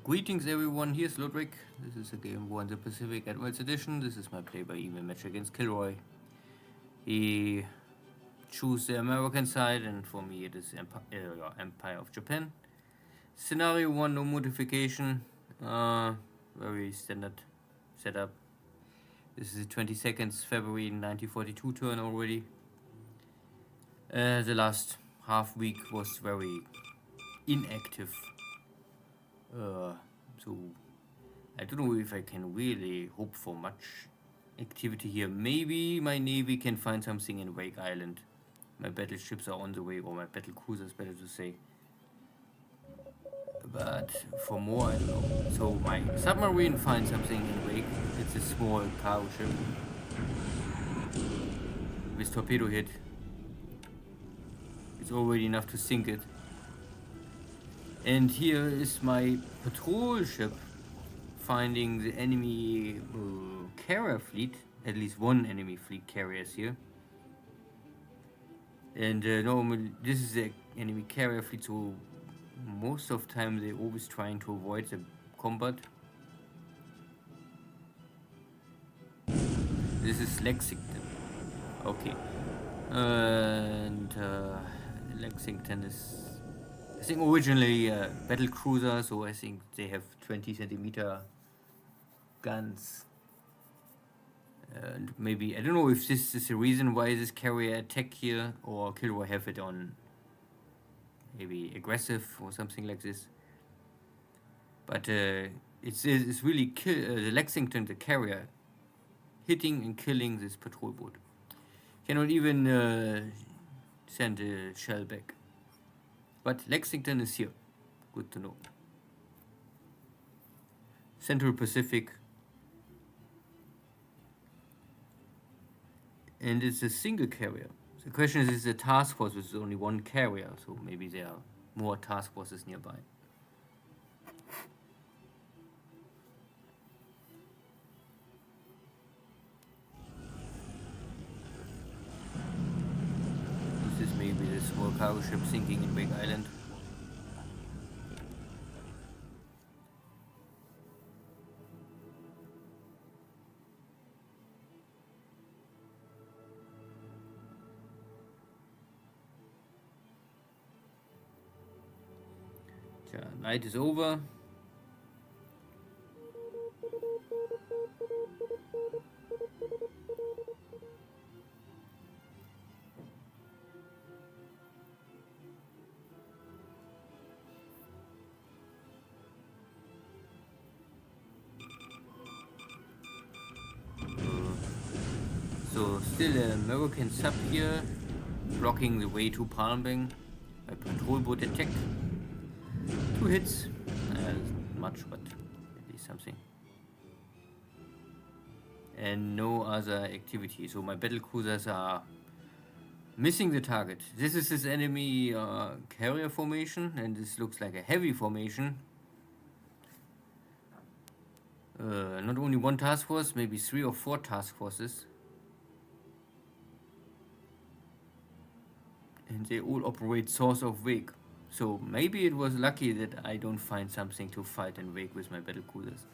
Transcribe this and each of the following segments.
Greetings everyone, here's Lodrik. This is a Game War in the Pacific Admirals Edition. This is my play-by-email match against KilRoy. He choose the American side, and for me it is Empire of Japan. Scenario 1, no modification. Very standard setup. This is the 22nd February 1942 turn already. The last half week was very inactive. So I don't know if I can really hope for much activity here. Maybe my navy can find something in Wake Island. My battleships are on the way, or my battle cruisers, better to say. But for more, I don't know. So my submarine finds something in Wake. It's a small cargo ship with torpedo hit. It's already enough to sink it. And here is my patrol ship finding the enemy carrier fleet. At least one enemy fleet carriers here. And normally this is the enemy carrier fleet, so most of the time they're always trying to avoid the combat. This is Lexington. Okay. And Lexington is, I think, originally a battle cruiser, so I think they have 20cm guns. And maybe, I don't know if this is the reason why this carrier attack here, or KilRoy have it on maybe aggressive or something like this. But it's really the Lexington, the carrier, hitting and killing this patrol boat. Cannot even send a shell back. But Lexington is here. Good to know. Central Pacific. And it's a single carrier. The question is a task force with only one carrier, so maybe there are more task forces nearby. This is maybe the small cargo ship sinking in Wake Island. Night is over. So still an American sub here, blocking the way to Palmbang. A patrol boat attack. 2 hits, much, but at least something. And no other activity, so my battle cruisers are missing the target. This is his enemy carrier formation, and this looks like a heavy formation. Not only one task force, maybe 3 or 4 task forces. And they all operate south of Wake. So maybe it was lucky that I don't find something to fight in Wake with my battle cruisers.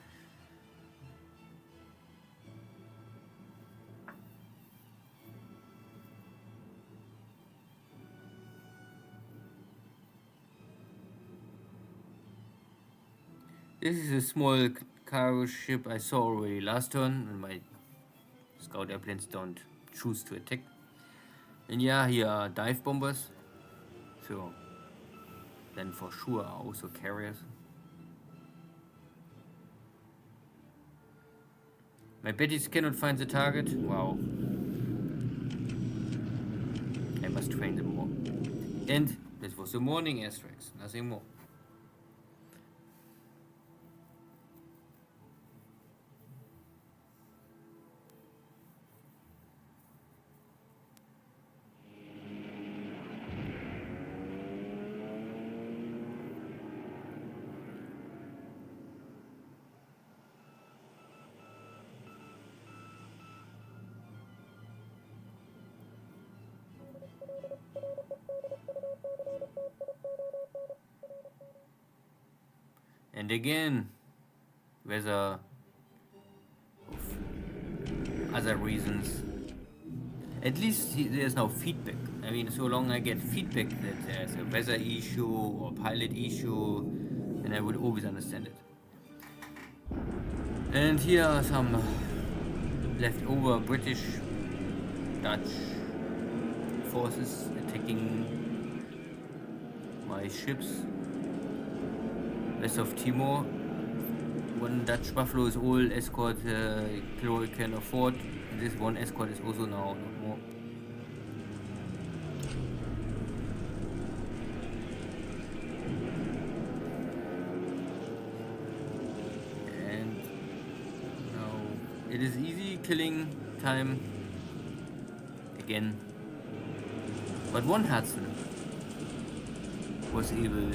This is a small cargo ship I saw already last turn, and my scout airplanes don't choose to attack. And yeah, here are dive bombers. So then for sure are also carriers. My Bettys cannot find the target. Wow. I must train them more. And this was the morning airstrikes, nothing more. And again, whether of other reasons, at least there's no feedback. I mean, so long I get feedback that there's a weather issue or pilot issue, then I would always understand it. And here are some leftover British, Dutch forces attacking my ships west of Timor. One Dutch Buffalo is all escort KilRoy can afford. And this one escort is also now not more. And now it is easy killing time again. But one Hudson was able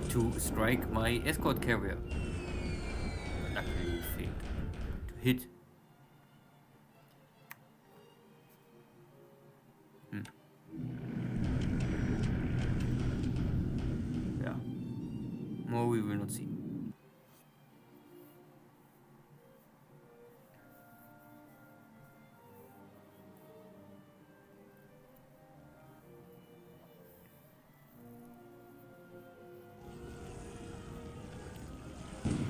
to strike my escort carrier. Luckily failed to hit. Yeah. More we will not see.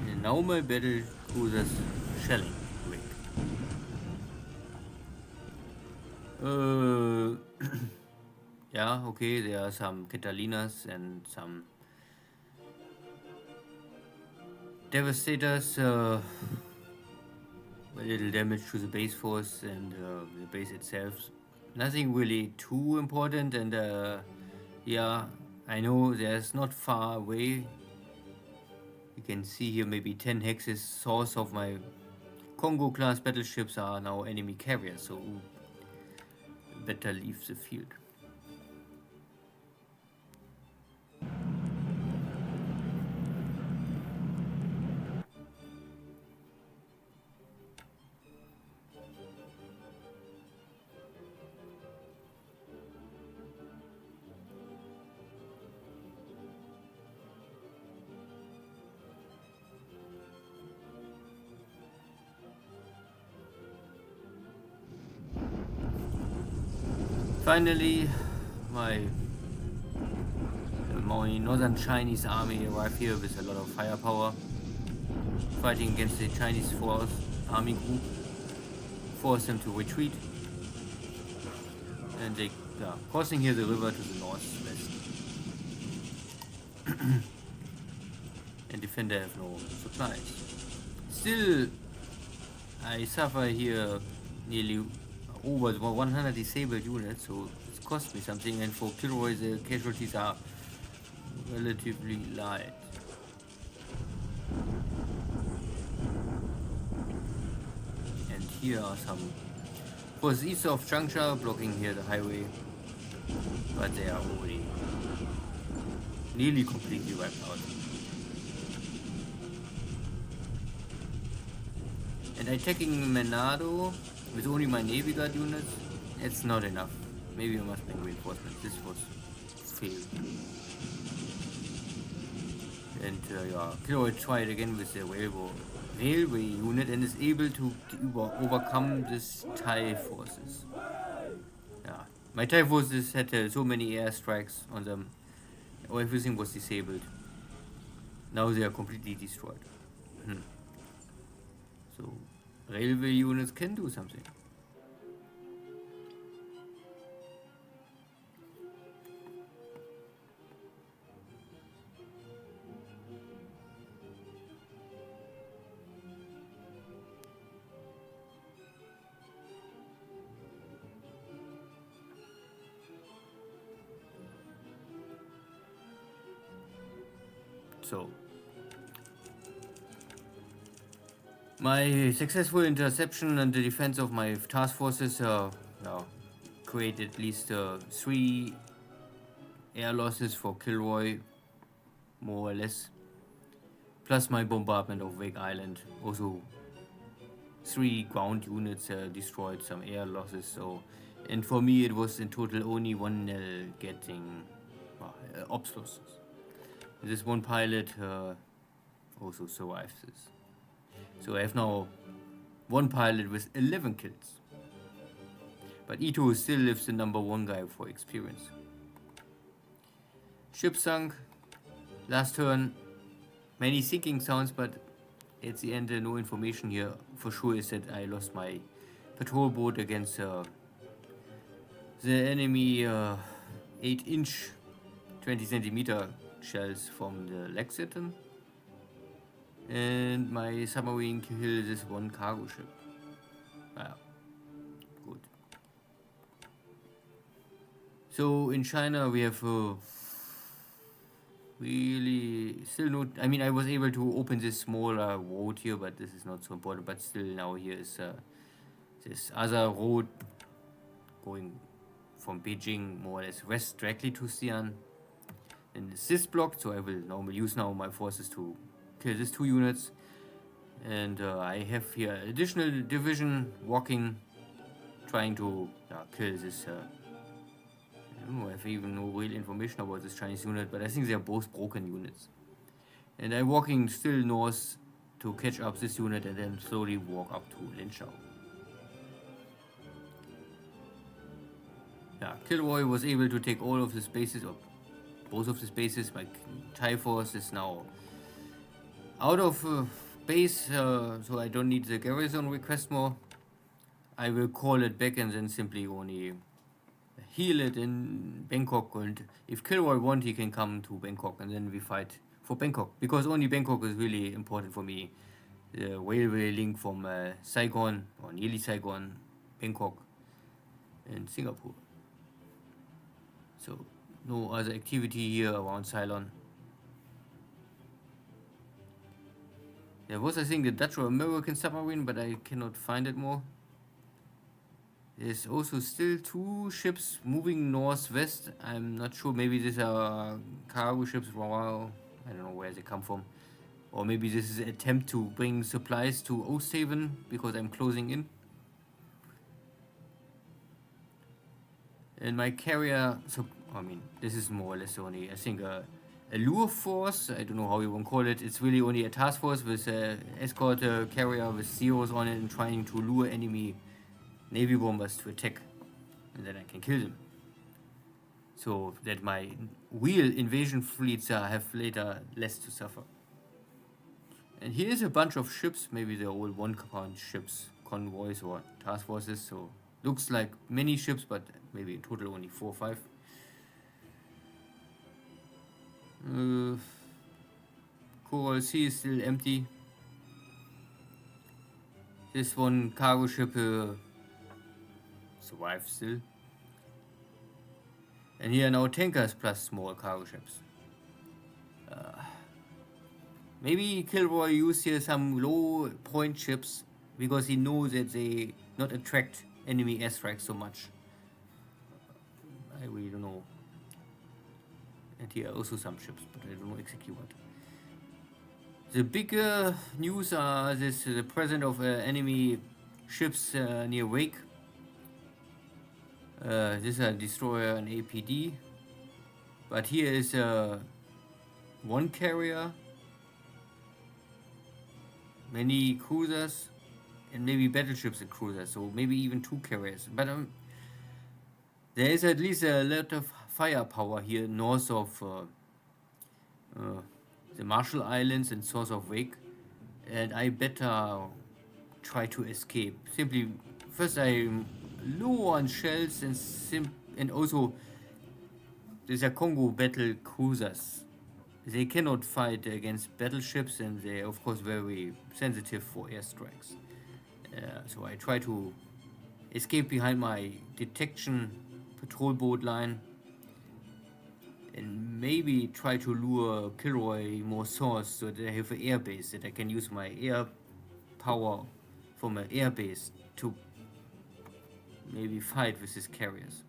And now my battle cruisers shelling rig. Yeah, okay, there are some Catalinas and some Devastators, a little damage to the base force and the base itself. Nothing really too important, and yeah, I know there's not far away. You can see here maybe 10 hexes. Source of my Congo class battleships are now enemy carriers, so better leave the field. Finally, my northern Chinese army arrived here with a lot of firepower, fighting against the Chinese army group, forced them to retreat, and they crossing here the river to the northwest. And defender have no supplies. Still, I suffer here nearly over 100 disabled units, so it's cost me something, and for KilRoy the casualties are relatively light. And here are some forces east of Changsha blocking here the highway, but they are already nearly completely wiped out. And attacking Menado with only my Navy Guard units, it's not enough. Maybe I must bring reinforcements. This was failed. And yeah, KilRoy tried again with the railway unit and is able to overcome this Thai forces. Yeah, my Thai forces had so many airstrikes on them. Everything was disabled. Now they are completely destroyed. So railway units can do something. So my successful interception and the defense of my task forces created at least 3 air losses for KilRoy, more or less. Plus my bombardment of Wake Island. Also 3 ground units destroyed, some air losses. So, and for me it was in total only 1 getting ops losses. This one pilot also survives this. So I have now one pilot with 11 kills. But Ito still lives the #1 guy for experience. Ship sunk. Last turn. Many sinking sounds, but at the end no information here. For sure is that I lost my patrol boat against the enemy 8-inch 20cm shells from the Lexington. And my submarine killed this one cargo ship. Good. So in China we have really still not. I mean, I was able to open this smaller road here, but this is not so important. But still, now here is this other road going from Beijing more or less west directly to Xi'an. And it's this blocked, so I will normally use now my forces to kill these 2 units. And I have here additional division walking, trying to kill this. I don't know, I have even no real information about this Chinese unit, but I think they are both broken units. And I'm walking still north to catch up this unit and then slowly walk up to Linshao. Yeah, KilRoy was able to take all of the spaces, or both of the spaces. My Thai force is now out of base, so I don't need the garrison request more. I will call it back and then simply only heal it in Bangkok, and if KilRoy wants, he can come to Bangkok and then we fight for Bangkok, because only Bangkok is really important for me. The railway link from Saigon, or nearly Saigon, Bangkok and Singapore. So no other activity here around Ceylon. There was, I think, the Dutch or American submarine, but I cannot find it more. There's also still 2 ships moving northwest. I'm not sure, maybe these are cargo ships. Well, I don't know where they come from. Or maybe this is an attempt to bring supplies to Osthaven, because I'm closing in. And my carrier, so I mean, this is more or less only, I think, a lure force. I don't know how you want to call it. It's really only a task force with an escort carrier with zeros on it and trying to lure enemy Navy bombers to attack, and then I can kill them, so that my real invasion fleets have later less to suffer. And here's a bunch of ships. Maybe they're all 1-count ships, convoys or task forces, so looks like many ships, but maybe in total only 4 or 5. Coral Sea is still empty. This one cargo ship survive still. And here are now tankers plus small cargo ships. Maybe KilRoy used here some low point ships, because he knows that they not attract enemy airstrikes so much. I really don't know. And here are also some ships, but I don't know exactly what. The bigger news are the presence of enemy ships near Wake. This is a destroyer and APD, but here is one carrier, many cruisers, and maybe battleships and cruisers, so maybe even 2 carriers. But there is at least a lot of firepower here north of the Marshall Islands and south of Wake, and I better try to escape. Simply, first I'm low on shells, and also these are Congo battle cruisers. They cannot fight against battleships, and they are of course very sensitive for airstrikes. So I try to escape behind my detection patrol boat line, and maybe try to lure KilRoy more south, so that I have an air base, that I can use my air power from an air base to maybe fight with his carriers.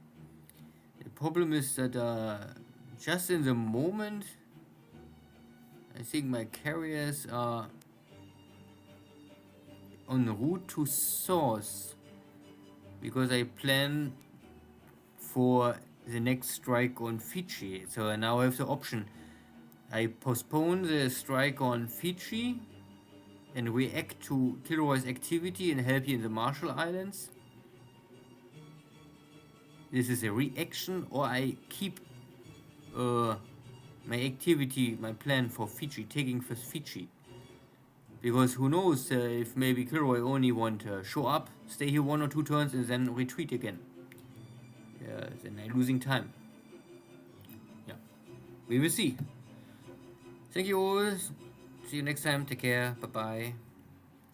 The problem is that just in the moment, I think my carriers are en route to source, because I plan for the next strike on Fiji. So I now have the option I postpone the strike on Fiji and react to KilRoy's activity and help you in the Marshall Islands. This is a reaction, or I keep my activity, my plan for Fiji, taking first Fiji. Because who knows if maybe KilRoy only want to show up, stay here 1 or 2 turns and then retreat again. Then I'm losing time. Yeah, we will see. Thank you all. See you next time. Take care. Bye bye.